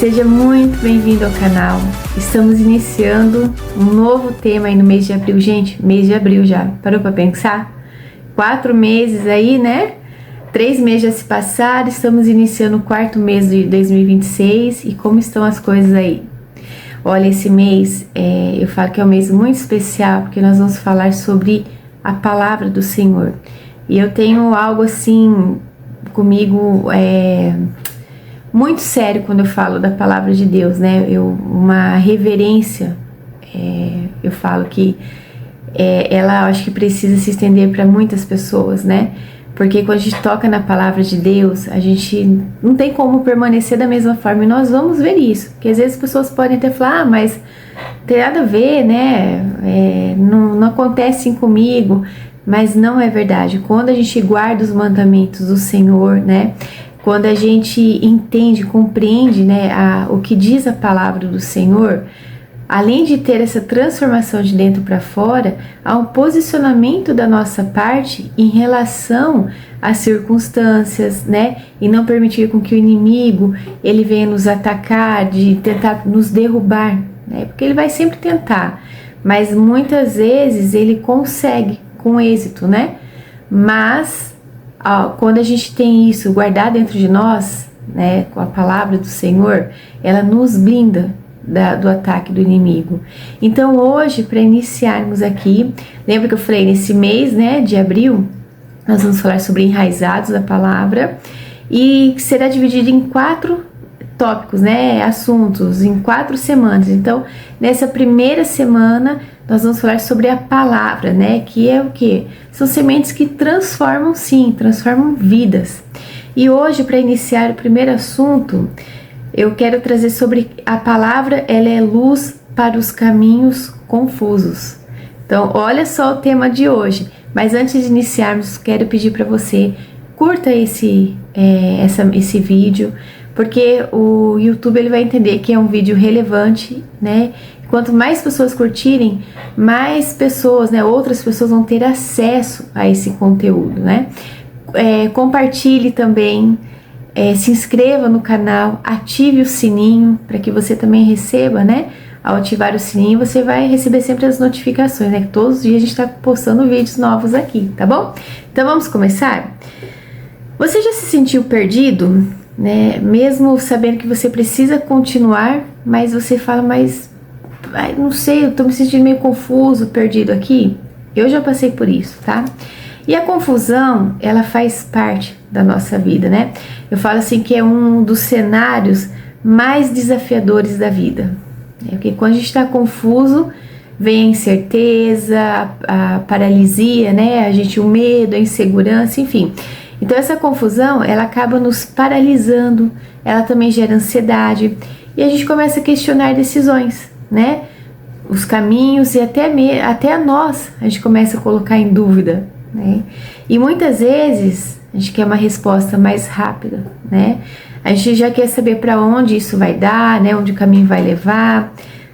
Seja muito bem-vindo ao canal. Estamos iniciando um novo tema aí no mês de abril. Gente, mês de abril já. Parou para pensar? 4 meses aí, né? 3 meses já se passaram, estamos iniciando o 4º mês de 2026 e como estão as coisas aí? Olha, esse mês eu falo que é um mês muito especial porque nós vamos falar sobre a palavra do Senhor. E eu tenho algo assim comigo muito sério quando eu falo da palavra de Deus, né? Uma reverência, eu falo que ela acho que precisa se estender para muitas pessoas, né? Porque quando a gente toca na palavra de Deus, a gente não tem como permanecer da mesma forma. E nós vamos ver isso. Porque às vezes as pessoas podem até falar, mas não tem nada a ver, né? Não acontece assim comigo. Mas não é verdade. Quando a gente guarda os mandamentos do Senhor, né? Quando a gente entende, compreende, né, o que diz a palavra do Senhor, além de ter essa transformação de dentro para fora, há um posicionamento da nossa parte em relação às circunstâncias, né? E não permitir com que o inimigo ele venha nos atacar, de tentar nos derrubar, né? Porque ele vai sempre tentar, mas muitas vezes ele consegue com êxito, né? Mas quando a gente tem isso guardado dentro de nós, né, com a palavra do Senhor, ela nos blinda do ataque do inimigo. Então hoje, para iniciarmos aqui, lembra que eu falei nesse mês, né, de abril, nós vamos falar sobre enraizados da palavra e será dividido em 4 tópicos, né, assuntos, em 4 semanas. Então, nessa primeira semana, nós vamos falar sobre a palavra, né, que é o que? São sementes que transformam, sim, transformam vidas. E hoje, para iniciar o primeiro assunto, eu quero trazer sobre a palavra, ela é luz para os caminhos confusos. Então, olha só o tema de hoje. Mas antes de iniciarmos, quero pedir para você, curta esse vídeo, porque o YouTube ele vai entender que é um vídeo relevante, né? Quanto mais pessoas curtirem, mais pessoas, né, outras pessoas vão ter acesso a esse conteúdo, né? Compartilhe também. Se inscreva no canal, ative o sininho para que você também receba, né? Ao ativar o sininho, você vai receber sempre as notificações, né? Que todos os dias a gente está postando vídeos novos aqui, tá bom? Então vamos começar? Você já se sentiu perdido, né? Mesmo sabendo que você precisa continuar, mas você fala, mas não sei, eu tô me sentindo meio confuso, perdido aqui. Eu já passei por isso, tá? E a confusão, ela faz parte da nossa vida, né? Eu falo assim que é um dos cenários mais desafiadores da vida. Porque quando a gente está confuso, vem a incerteza, a paralisia, né? O medo, a insegurança, enfim. Então essa confusão, ela acaba nos paralisando, ela também gera ansiedade e a gente começa a questionar decisões, né? Os caminhos e até a nós, a gente começa a colocar em dúvida, né? E muitas vezes a gente quer uma resposta mais rápida, né? A gente já quer saber para onde isso vai dar, né? Onde o caminho vai levar,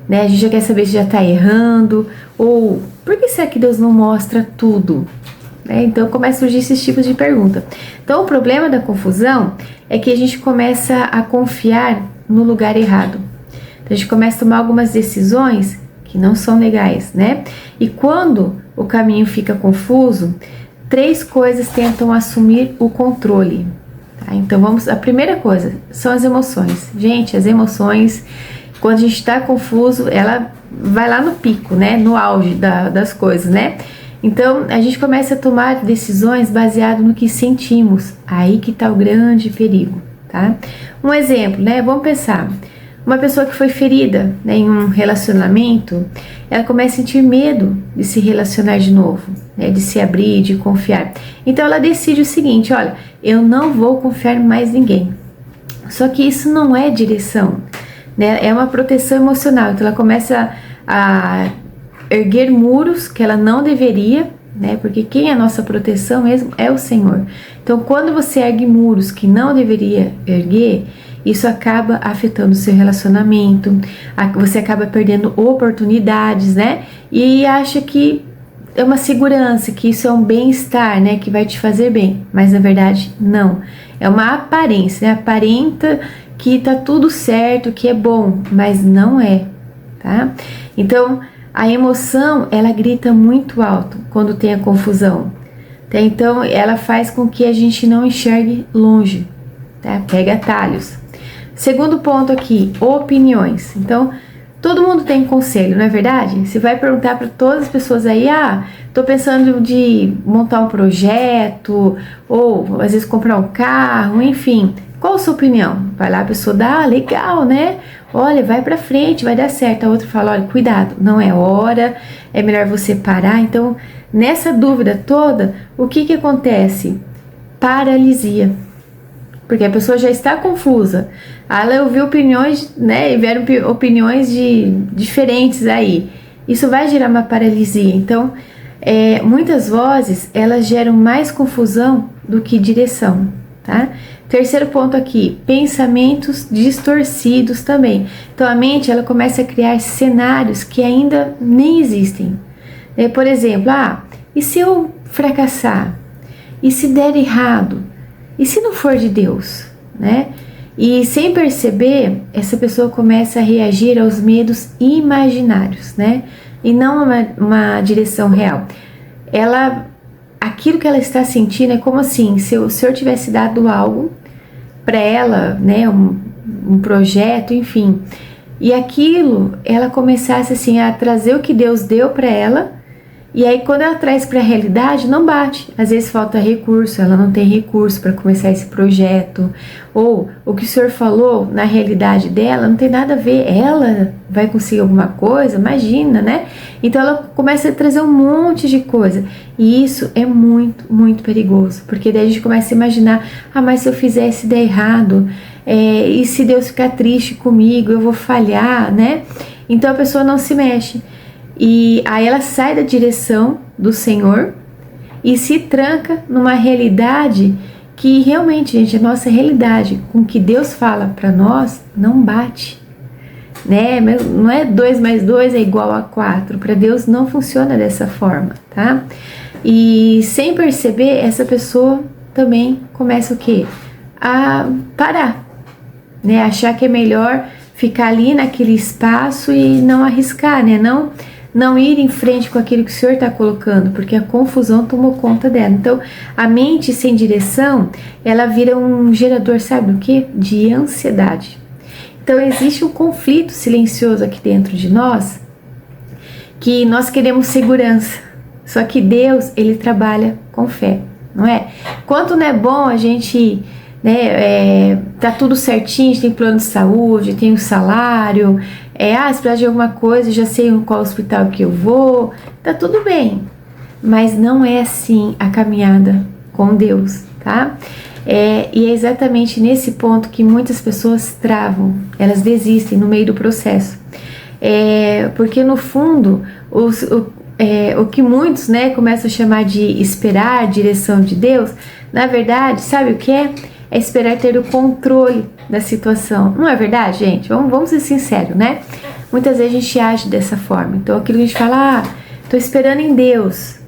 né? A gente já quer saber se já está errando ou por que será que Deus não mostra tudo? Então começa a surgir esses tipos de pergunta. Então o problema da confusão é que a gente começa a confiar no lugar errado. Então, a gente começa a tomar algumas decisões que não são legais, né? E quando o caminho fica confuso, 3 coisas tentam assumir o controle. Tá? Então a primeira coisa são as emoções. Gente, as emoções, quando a gente está confuso, ela vai lá no pico, né? No auge das coisas, né? Então a gente começa a tomar decisões baseado no que sentimos. Aí que está o grande perigo, tá? Um exemplo, né? Vamos pensar. Uma pessoa que foi ferida, né, em um relacionamento, ela começa a sentir medo de se relacionar de novo, né, de se abrir, de confiar. Então ela decide o seguinte, olha, eu não vou confiar em mais ninguém. Só que isso não é direção, né, é uma proteção emocional. Então ela começa a erguer muros que ela não deveria, né, porque quem é a nossa proteção mesmo é o Senhor. Então quando você ergue muros que não deveria erguer, isso acaba afetando o seu relacionamento, você acaba perdendo oportunidades, né? E acha que é uma segurança, que isso é um bem-estar, né? Que vai te fazer bem, mas na verdade não. É uma aparência, né? Aparenta que tá tudo certo, que é bom, mas não é, tá? Então, a emoção, ela grita muito alto quando tem a confusão, tá? Então, ela faz com que a gente não enxergue longe, tá? Pega atalhos. Segundo ponto aqui, opiniões. Então, todo mundo tem conselho, não é verdade? Você vai perguntar para todas as pessoas aí, tô pensando de montar um projeto, ou às vezes comprar um carro, enfim. Qual a sua opinião? Vai lá, a pessoa dá, legal, né? Olha, vai pra frente, vai dar certo. A outra fala, olha, cuidado, não é hora, é melhor você parar. Então, nessa dúvida toda, o que acontece? Paralisia. Porque a pessoa já está confusa. Ela ouviu opiniões, né? E vieram opiniões diferentes aí. Isso vai gerar uma paralisia. Então, muitas vozes, elas geram mais confusão do que direção, tá? Terceiro ponto aqui, pensamentos distorcidos também. Então, a mente, ela começa a criar cenários que ainda nem existem. Por exemplo, e se eu fracassar? E se der errado? E se não for de Deus, né? E sem perceber, essa pessoa começa a reagir aos medos imaginários, né? E não uma direção real. Aquilo que ela está sentindo é como assim, se o Senhor tivesse dado algo para ela, né? Um projeto, enfim. E aquilo, ela começasse assim a trazer o que Deus deu para ela. E aí, quando ela traz para a realidade, não bate. Às vezes falta recurso, ela não tem recurso para começar esse projeto. Ou o que o senhor falou na realidade dela não tem nada a ver. Ela vai conseguir alguma coisa, imagina, né? Então ela começa a trazer um monte de coisa. E isso é muito, muito perigoso. Porque daí a gente começa a imaginar: mas se eu fizesse der errado, e se Deus ficar triste comigo, eu vou falhar, né? Então a pessoa não se mexe. E aí ela sai da direção do Senhor e se tranca numa realidade que realmente, gente, a nossa realidade com o que Deus fala para nós não bate, né? Não é 2 mais 2 é igual a 4. Para Deus não funciona dessa forma, tá? E sem perceber, essa pessoa também começa o quê? A parar, né? Achar que é melhor ficar ali naquele espaço e não arriscar, né? Não ir em frente com aquilo que o Senhor está colocando, porque a confusão tomou conta dela. Então, a mente sem direção, ela vira um gerador, sabe do quê? De ansiedade. Então, existe um conflito silencioso aqui dentro de nós, que nós queremos segurança. Só que Deus, Ele trabalha com fé, não é? Quanto não é bom a gente... tá tudo certinho, a gente tem plano de saúde, tem um salário, se precisar de alguma coisa, já sei em qual hospital que eu vou, tá tudo bem, mas não é assim a caminhada com Deus, tá? E é exatamente nesse ponto que muitas pessoas travam, elas desistem no meio do processo, porque no fundo, o que muitos, né, começam a chamar de esperar a direção de Deus, na verdade, sabe o que é? É esperar ter o controle da situação. Não é verdade, gente? Vamos ser sinceros, né? Muitas vezes a gente age dessa forma. Então, aquilo que a gente fala, tô esperando em Deus,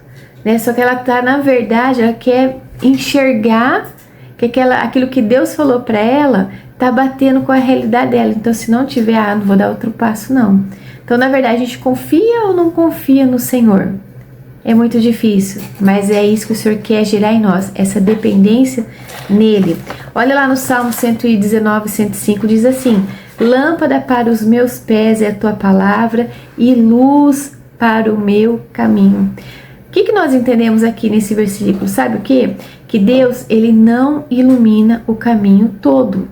né? Só que ela tá, na verdade, ela quer enxergar que aquilo que Deus falou para ela tá batendo com a realidade dela. Então, se não tiver, não vou dar outro passo, não. Então, na verdade, a gente confia ou não confia no Senhor? É muito difícil, mas é isso que o Senhor quer gerar em nós, essa dependência nele. Olha lá no Salmo 119, 105, diz assim: lâmpada para os meus pés é a tua palavra e luz para o meu caminho. O que nós entendemos aqui nesse versículo? Sabe o quê? Que Deus, Ele não ilumina o caminho todo,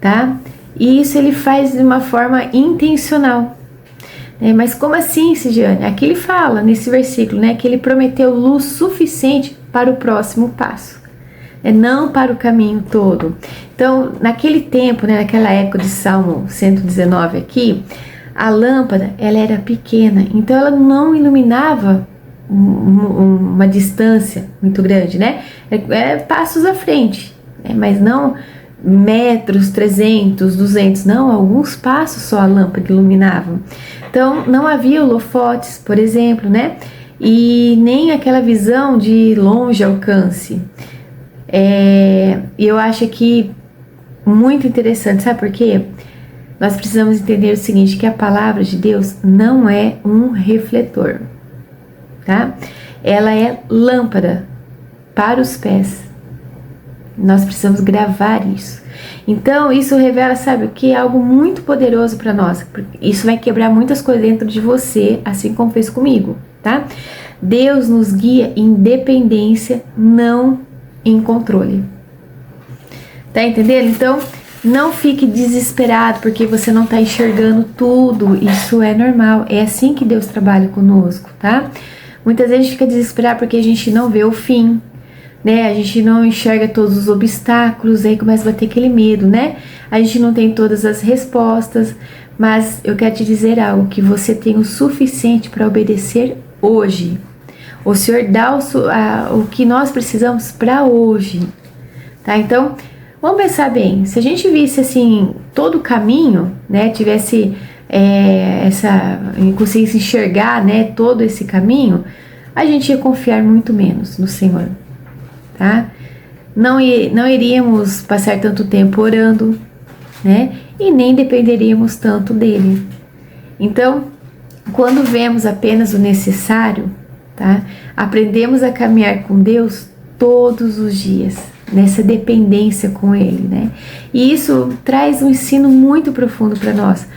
tá? E isso Ele faz de uma forma intencional. Mas como assim, Cidiane? Aqui ele fala nesse versículo, né, que ele prometeu luz suficiente para o próximo passo, não para o caminho todo. Então, naquele tempo, né, naquela época de Salmo 119 aqui, a lâmpada ela era pequena, então ela não iluminava uma distância muito grande, né? Passos à frente, mas não metros, 300, 200, não, alguns passos só a lâmpada iluminava. Então, não havia holofotes, por exemplo, né? E nem aquela visão de longe alcance. E eu acho que muito interessante, sabe por quê? Nós precisamos entender o seguinte, que a palavra de Deus não é um refletor, tá? Ela é lâmpada para os pés. Nós precisamos gravar isso. Então, isso revela, sabe o que? Algo muito poderoso para nós. Isso vai quebrar muitas coisas dentro de você, assim como fez comigo, tá? Deus nos guia em dependência, não em controle. Tá entendendo? Então, não fique desesperado porque você não tá enxergando tudo. Isso é normal. É assim que Deus trabalha conosco, tá? Muitas vezes a gente fica desesperado porque a gente não vê o fim, né? A gente não enxerga todos os obstáculos, aí começa a bater aquele medo, né? A gente não tem todas as respostas, mas eu quero te dizer algo, que você tem o suficiente para obedecer hoje. O Senhor dá o que nós precisamos para hoje, tá? Então, vamos pensar bem, se a gente visse assim todo o caminho, né? Tivesse conseguisse enxergar, né, todo esse caminho, a gente ia confiar muito menos no Senhor, tá? Não iríamos passar tanto tempo orando, né? E nem dependeríamos tanto dele. Então, quando vemos apenas o necessário, tá? Aprendemos a caminhar com Deus todos os dias, nessa dependência com Ele, né? E isso traz um ensino muito profundo para nós,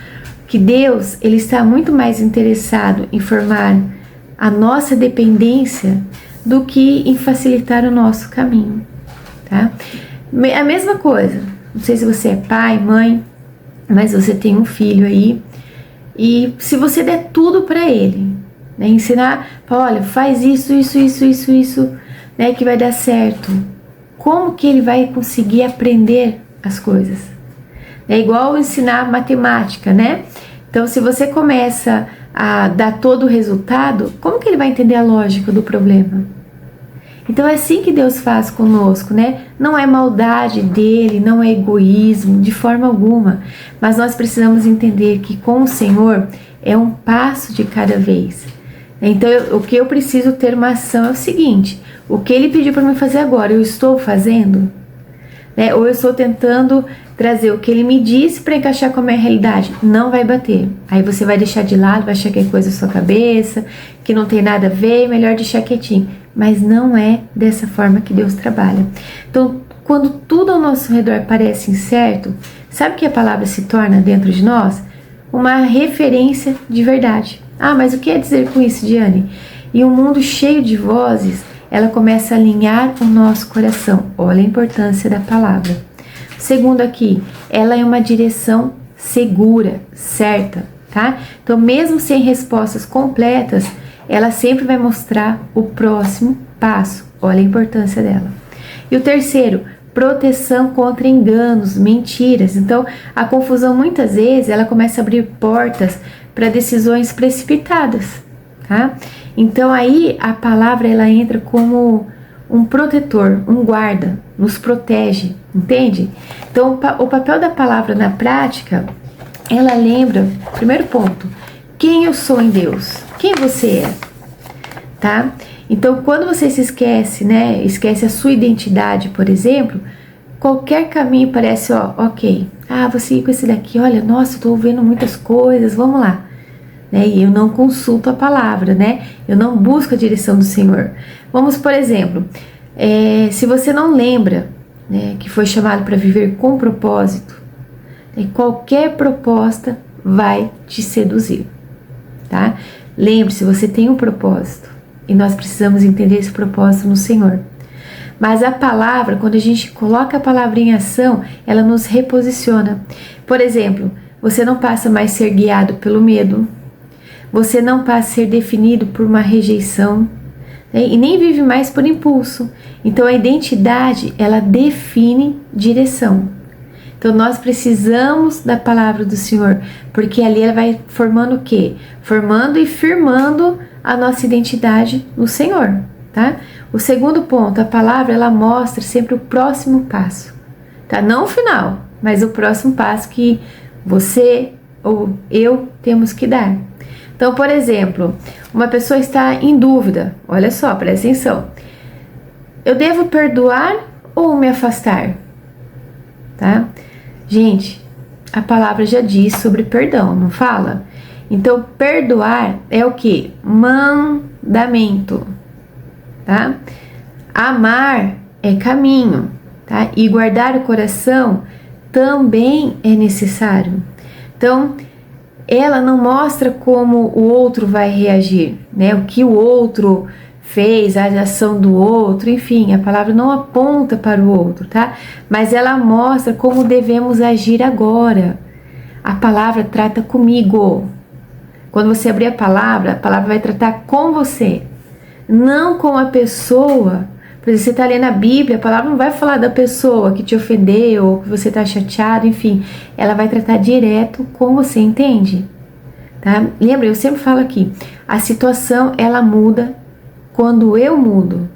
que Deus, Ele está muito mais interessado em formar a nossa dependência do que em facilitar o nosso caminho, tá? A mesma coisa, não sei se você é pai, mãe, mas você tem um filho aí, e se você der tudo para ele, né, ensinar, olha, faz isso, né, que vai dar certo, como que ele vai conseguir aprender as coisas? É igual ensinar matemática, né? Então, se você começa a dar todo o resultado, como que ele vai entender a lógica do problema? Então, é assim que Deus faz conosco, né? Não é maldade dele, não é egoísmo, de forma alguma. Mas nós precisamos entender que com o Senhor é um passo de cada vez. Então, o que eu preciso ter uma ação é o seguinte: o que ele pediu para mim fazer agora, eu estou fazendo? Né? Ou eu estou tentando trazer o que ele me disse para encaixar com a minha realidade? Não vai bater. Aí você vai deixar de lado, vai achar que é coisa da sua cabeça, que não tem nada a ver, é melhor deixar quietinho. Mas não é dessa forma que Deus trabalha. Então, quando tudo ao nosso redor parece incerto, sabe o que a palavra se torna dentro de nós? Uma referência de verdade. Ah, mas o que quer dizer com isso, Diane? E um mundo cheio de vozes, ela começa a alinhar o nosso coração. Olha a importância da palavra. Segundo aqui, ela é uma direção segura, certa, tá? Então, mesmo sem respostas completas, ela sempre vai mostrar o próximo passo. Olha a importância dela. E o terceiro, proteção contra enganos, mentiras. Então, a confusão muitas vezes, ela começa a abrir portas para decisões precipitadas, tá? Então, aí a palavra, ela entra como um protetor, um guarda, nos protege, entende? Então, o papel da palavra na prática, ela lembra, primeiro ponto, quem eu sou em Deus, quem você é, tá? Então, quando você se esquece, né, esquece a sua identidade, por exemplo, qualquer caminho parece, ok, vou seguir com esse daqui, olha, nossa, tô ouvindo muitas coisas, vamos lá. Né? E eu não consulto a palavra, né? Eu não busco a direção do Senhor. Vamos, por exemplo, se você não lembra, né, que foi chamado para viver com propósito, qualquer proposta vai te seduzir, tá? Lembre-se, você tem um propósito e nós precisamos entender esse propósito no Senhor. Mas a palavra, quando a gente coloca a palavra em ação, ela nos reposiciona. Por exemplo, você não passa mais a ser guiado pelo medo, você não passa a ser definido por uma rejeição, né? E nem vive mais por impulso. Então, a identidade, ela define direção. Então, nós precisamos da palavra do Senhor, porque ali ela vai formando o quê? Formando e firmando a nossa identidade no Senhor, tá? O segundo ponto, a palavra, ela mostra sempre o próximo passo, tá? Não o final, mas o próximo passo que você ou eu temos que dar. Então, por exemplo, uma pessoa está em dúvida, olha só, presta atenção. Eu devo perdoar ou me afastar? Tá? Gente, a palavra já diz sobre perdão, não fala? Então, perdoar é o que? Mandamento, tá? Amar é caminho, tá? E guardar o coração também é necessário. Então, ela não mostra como o outro vai reagir, né? O que o outro fez, a ação do outro, enfim, a palavra não aponta para o outro, tá? Mas ela mostra como devemos agir agora. A palavra trata comigo. Quando você abrir a palavra vai tratar com você, não com a pessoa. Por exemplo, você está lendo a Bíblia, a palavra não vai falar da pessoa que te ofendeu, ou que você está chateado, enfim. Ela vai tratar direto com você, entende? Tá? Lembra, eu sempre falo aqui, a situação ela muda quando eu mudo.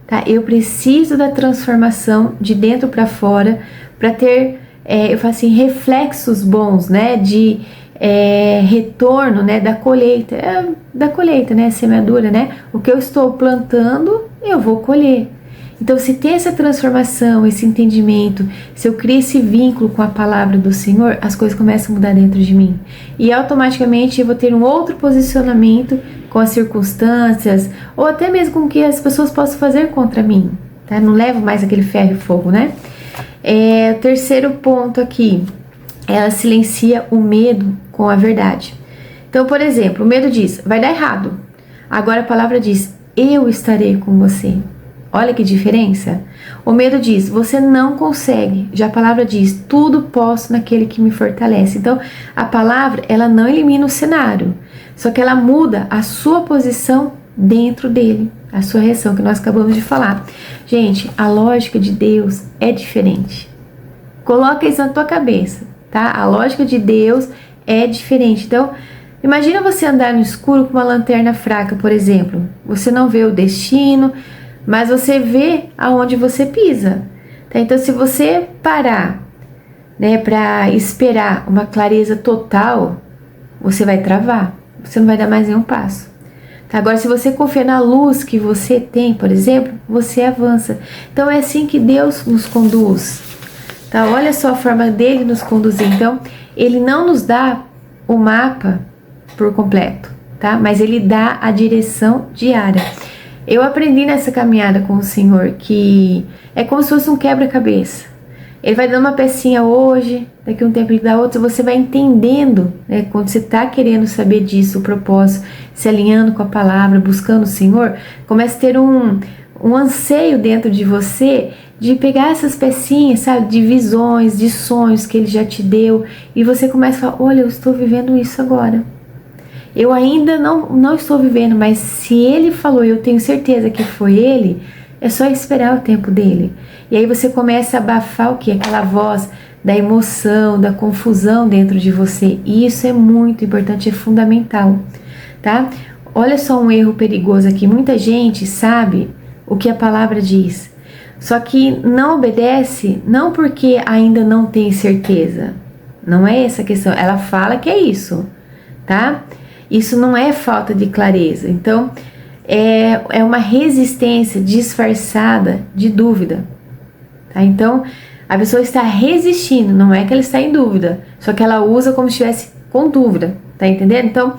Tá? Eu preciso da transformação de dentro para fora para ter, eu falo assim, reflexos bons, né? De retorno, né? Da colheita, né? Semeadura, né? O que eu estou plantando, eu vou colher. Então, se tem essa transformação, esse entendimento, se eu crio esse vínculo com a palavra do Senhor, as coisas começam a mudar dentro de mim. E automaticamente eu vou ter um outro posicionamento com as circunstâncias, ou até mesmo com o que as pessoas possam fazer contra mim. Tá? Não levo mais aquele ferro e fogo, né? O terceiro ponto aqui, ela silencia o medo com a verdade. Então, por exemplo, o medo diz, vai dar errado. Agora a palavra diz, eu estarei com você. Olha que diferença. O medo diz, você não consegue. Já a palavra diz, tudo posso naquele que me fortalece. Então, a palavra, ela não elimina o cenário, só que ela muda a sua posição dentro dele, a sua reação que nós acabamos de falar. Gente, a lógica de Deus é diferente. Coloca isso na tua cabeça, tá? A lógica de Deus é diferente. Então, imagina você andar no escuro com uma lanterna fraca, por exemplo. Você não vê o destino, mas você vê aonde você pisa. Tá? Então, se você parar, né, para esperar uma clareza total, você vai travar. Você não vai dar mais nenhum passo. Tá? Agora, se você confia na luz que você tem, por exemplo, você avança. Então, é assim que Deus nos conduz. Tá? Olha só a forma dele nos conduzir. Então, ele não nos dá o mapa por completo, tá? Mas ele dá a direção diária. Eu aprendi nessa caminhada com o Senhor que é como se fosse um quebra-cabeça. Ele vai dando uma pecinha hoje, daqui a um tempo ele dá outra, você vai entendendo, né? Quando você está querendo saber disso, o propósito, se alinhando com a palavra, buscando o Senhor, começa a ter um anseio dentro de você de pegar essas pecinhas, sabe, de visões, de sonhos que ele já te deu, e você começa a falar, olha, eu estou vivendo isso agora. Eu ainda não estou vivendo, mas se ele falou, eu tenho certeza que foi ele, é só esperar o tempo dele. E aí você começa a abafar o que? Aquela voz da emoção, da confusão dentro de você. E isso é muito importante, é fundamental, tá? Olha só um erro perigoso aqui. Muita gente sabe o que a palavra diz, só que não obedece, não porque ainda não tem certeza. Não é essa a questão. Ela fala que é isso, tá? Isso não é falta de clareza. Então, é uma resistência disfarçada de dúvida. Tá? Então, a pessoa está resistindo, não é que ela está em dúvida, só que ela usa como se estivesse com dúvida. Tá entendendo? Então,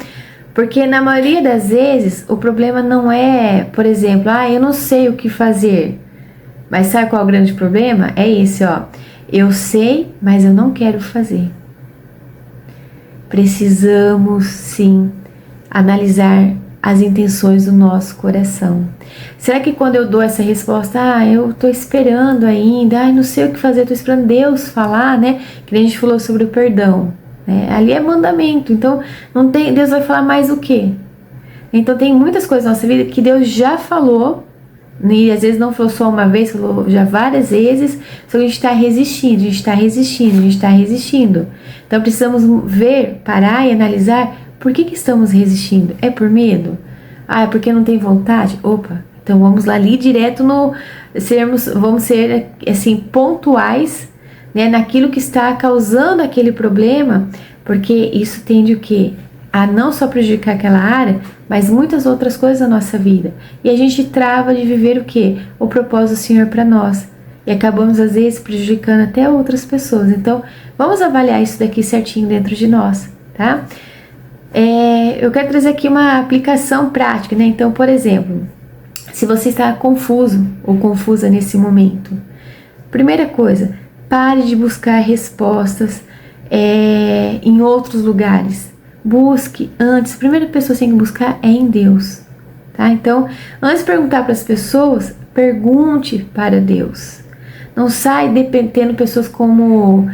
porque na maioria das vezes, o problema não é, por exemplo, eu não sei o que fazer. Mas sabe qual é o grande problema? É esse, ó. Eu sei, mas eu não quero fazer. Precisamos, sim, analisar as intenções do nosso coração. Será que quando eu dou essa resposta, eu tô esperando ainda, não sei o que fazer, tô esperando Deus falar, né? Que a gente falou sobre o perdão, né? Ali é mandamento, então não tem, Deus vai falar mais o quê? Então tem muitas coisas na nossa vida que Deus já falou, e às vezes não falou só uma vez, falou já várias vezes, só que a gente está resistindo, a gente está resistindo, a gente está resistindo. Então precisamos ver, parar e analisar por que estamos resistindo. É por medo? É porque não tem vontade? Opa, então vamos lá ali direto vamos ser assim pontuais, né, naquilo que está causando aquele problema, porque isso tende o quê? A não só prejudicar aquela área, mas muitas outras coisas da nossa vida. E a gente trava de viver o quê? O propósito do Senhor para nós. e acabamos às vezes prejudicando até outras pessoas. Então, vamos avaliar isso daqui certinho dentro de nós, tá? Eu quero trazer aqui uma aplicação prática, né? Então, por exemplo, se você está confuso ou confusa nesse momento, primeira coisa, pare de buscar respostas em outros lugares. Busque antes, a primeira pessoa que você tem que buscar é em Deus, tá? Então, antes de perguntar para as pessoas, pergunte para Deus. Não sai dependendo pessoas como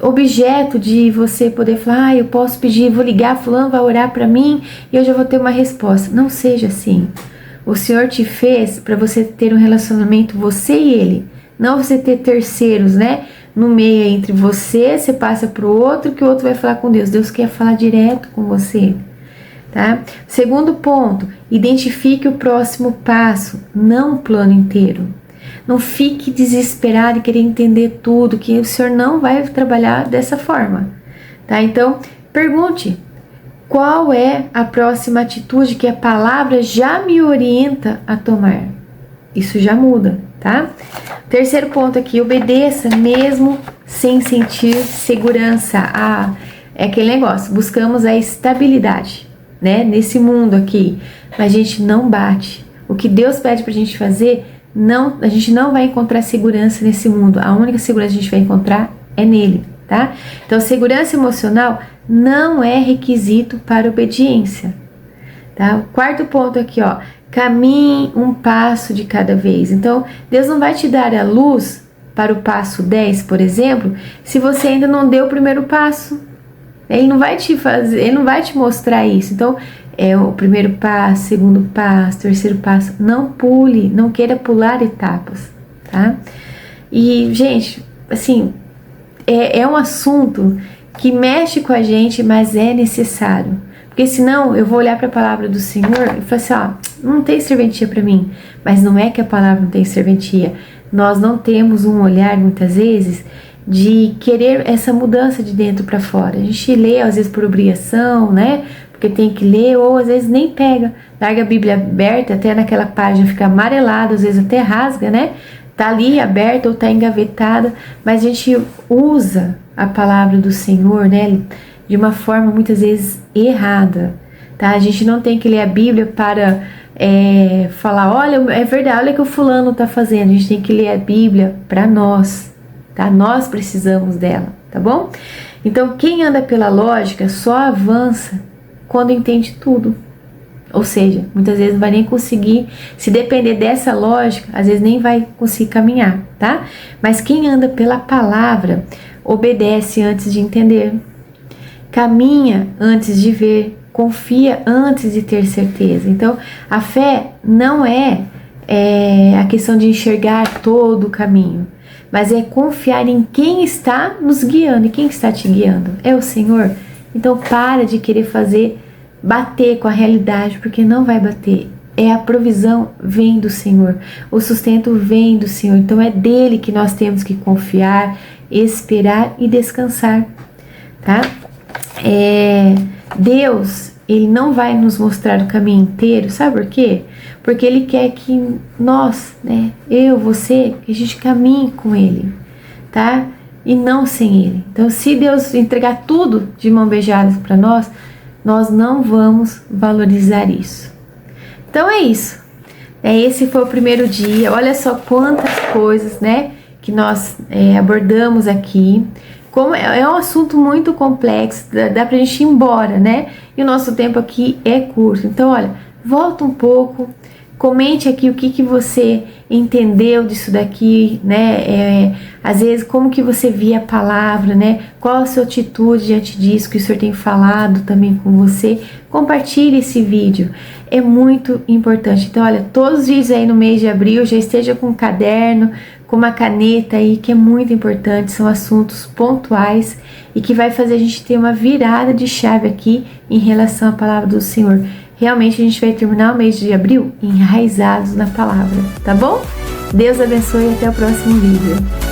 objeto de você poder falar, eu posso pedir, vou ligar, fulano vai orar para mim e eu já vou ter uma resposta. Não seja assim. O Senhor te fez para você ter um relacionamento, você e Ele. Não você ter terceiros, né? No meio entre você passa para o outro, que o outro vai falar com Deus. Deus quer falar direto com você, tá? Segundo ponto, identifique o próximo passo, não o plano inteiro. Não fique desesperado e querer entender tudo, que o Senhor não vai trabalhar dessa forma, tá? Então, pergunte, qual é a próxima atitude que a palavra já me orienta a tomar? Isso já muda, tá? Terceiro ponto aqui, obedeça mesmo sem sentir segurança. É aquele negócio, buscamos a estabilidade, né? Nesse mundo aqui, mas a gente não bate. O que Deus pede pra gente fazer, a gente não vai encontrar segurança nesse mundo. A única segurança que a gente vai encontrar é nele, tá? Então, segurança emocional não é requisito para obediência, tá? O quarto ponto aqui, ó, caminhe um passo de cada vez. Então, Deus não vai te dar a luz para o passo 10, por exemplo, se você ainda não deu o primeiro passo. Ele não vai te mostrar isso. Então, o primeiro passo, segundo passo, terceiro passo. Não pule, não queira pular etapas, tá? E, gente, assim, é um assunto que mexe com a gente, mas é necessário. Porque senão eu vou olhar para a palavra do Senhor e falar assim, ó, não tem serventia para mim. Mas não é que a palavra não tem serventia. Nós não temos um olhar, muitas vezes, de querer essa mudança de dentro para fora. A gente lê, às vezes, por obrigação, né? Porque tem que ler, ou às vezes nem pega. Larga a Bíblia aberta, até naquela página fica amarelada, às vezes até rasga, né? Tá ali aberta ou tá engavetada, mas a gente usa a palavra do Senhor, né? De uma forma muitas vezes errada, tá? A gente não tem que ler a Bíblia para falar, olha, é verdade, olha o que o fulano tá fazendo. A gente tem que ler a Bíblia para nós, tá? Nós precisamos dela, tá bom? Então, quem anda pela lógica só avança quando entende tudo. Ou seja, muitas vezes não vai nem conseguir, se depender dessa lógica, às vezes nem vai conseguir caminhar, tá? Mas quem anda pela palavra, obedece antes de entender, caminha antes de ver, confia antes de ter certeza. Então, a fé não é a questão de enxergar todo o caminho, mas é confiar em quem está nos guiando. E quem está te guiando? É o Senhor. Então, para de querer bater com a realidade, porque não vai bater. A provisão vem do Senhor, o sustento vem do Senhor. Então, é dele que nós temos que confiar, esperar e descansar, tá? Deus, ele não vai nos mostrar o caminho inteiro, sabe por quê? Porque ele quer que nós, né, eu, você, que a gente caminhe com ele, tá? E não sem ele. Então, se Deus entregar tudo de mão beijada para nós não vamos valorizar isso. Então é isso. Esse foi o primeiro dia. Olha só quantas coisas, né, que nós abordamos aqui. Como é um assunto muito complexo, dá pra gente ir embora, né? E o nosso tempo aqui é curto. Então, olha, volta um pouco, comente aqui o que você entendeu disso daqui, né? Às vezes, como que você via a palavra, né? Qual a sua atitude diante disso que o Senhor tem falado também com você? Compartilhe esse vídeo, é muito importante. Então, olha, todos os vídeos aí no mês de abril, já esteja com um caderno, com uma caneta aí, que é muito importante, são assuntos pontuais e que vai fazer a gente ter uma virada de chave aqui em relação à palavra do Senhor. Realmente a gente vai terminar o mês de abril enraizados na palavra, tá bom? Deus abençoe e até o próximo vídeo.